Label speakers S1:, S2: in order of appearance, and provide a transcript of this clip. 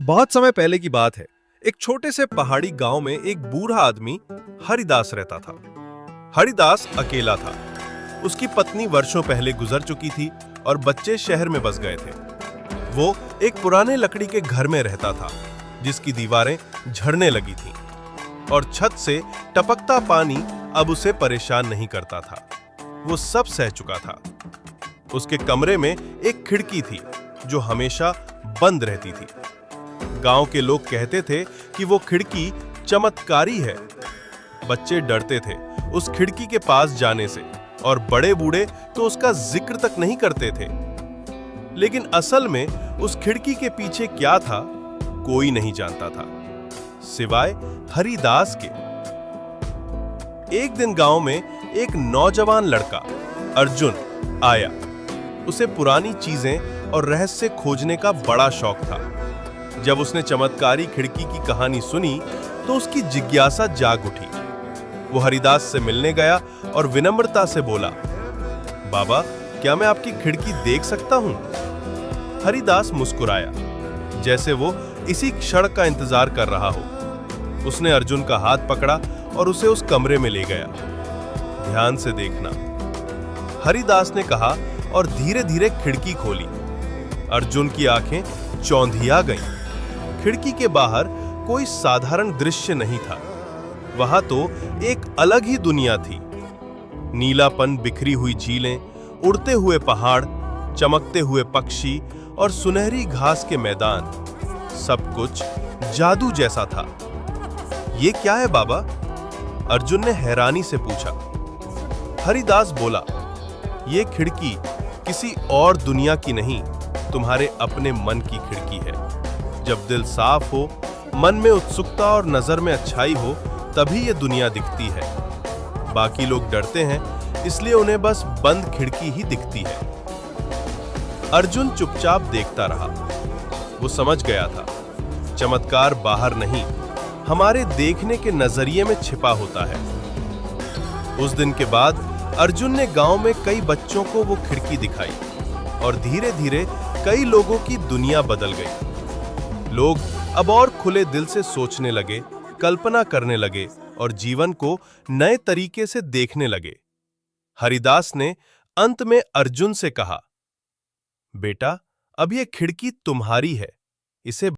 S1: बहुत समय पहले की बात है। एक छोटे से पहाड़ी गांव में एक बूढ़ा आदमी हरिदास रहता था। हरिदास अकेला था। उसकी पत्नी वर्षों पहले गुजर चुकी थी और बच्चे शहर में बस गए थे। वो एक पुराने लकड़ी के घर में रहता था, जिसकी दीवारें झड़ने लगी थीं और छत से टपकता पानी अब उसे परेशान नहीं करता था। वो सब सह चुका था। उसके कमरे में एक खिड़की थी जो हमेशा बंद रहती थी। गांव के लोग कहते थे कि वो खिड़की चमत्कारी है। बच्चे डरते थे उस खिड़की के पास जाने से और बड़े बूढ़े तो उसका जिक्र तक नहीं करते थे। लेकिन असल में उस खिड़की के पीछे क्या था, कोई नहीं जानता था, सिवाय हरिदास के। एक दिन गांव में एक नौजवान लड़का अर्जुन आया। उसे पुरानी चीजें और रहस्य खोजने का बड़ा शौक था। जब उसने चमत्कारी खिड़की की कहानी सुनी तो उसकी जिज्ञासा जाग उठी। वो हरिदास से मिलने गया और विनम्रता से बोला, बाबा, क्या मैं आपकी खिड़की देख सकता हूं? हरिदास मुस्कुराया, जैसे वो इसी क्षण का इंतजार कर रहा हो। उसने अर्जुन का हाथ पकड़ा और उसे उस कमरे में ले गया। ध्यान से देखना, हरिदास ने कहा और धीरे धीरे खिड़की खोली। अर्जुन की आंखें चौंधिया गईं। खिड़की के बाहर कोई साधारण दृश्य नहीं था। वहां तो एक अलग ही दुनिया थी। नीलापन, बिखरी हुई झीलें, उड़ते हुए पहाड़, चमकते हुए पक्षी और सुनहरी घास के मैदान, सब कुछ जादू जैसा था। ये क्या है बाबा? अर्जुन ने हैरानी से पूछा। हरिदास बोला, ये खिड़की किसी और दुनिया की नहीं, तुम्हारे अपने मन की खिड़की है। जब दिल साफ हो, मन में उत्सुकता और नजर में अच्छाई हो, तभी ये दुनिया दिखती है। बाकी लोग डरते हैं, इसलिए उन्हें बस बंद खिड़की ही दिखती है। अर्जुन चुपचाप देखता रहा। वो समझ गया था, चमत्कार बाहर नहीं, हमारे देखने के नजरिए में छिपा होता है। उस दिन के बाद अर्जुन ने गांव में कई बच्चों को वो खिड़की दिखाई और धीरे धीरे कई लोगों की दुनिया बदल गई। लोग अब और खुले दिल से सोचने लगे, कल्पना करने लगे और जीवन को नए तरीके से देखने लगे। हरिदास ने अंत में अर्जुन से कहा, बेटा, अब ये खिड़की तुम्हारी है, इसे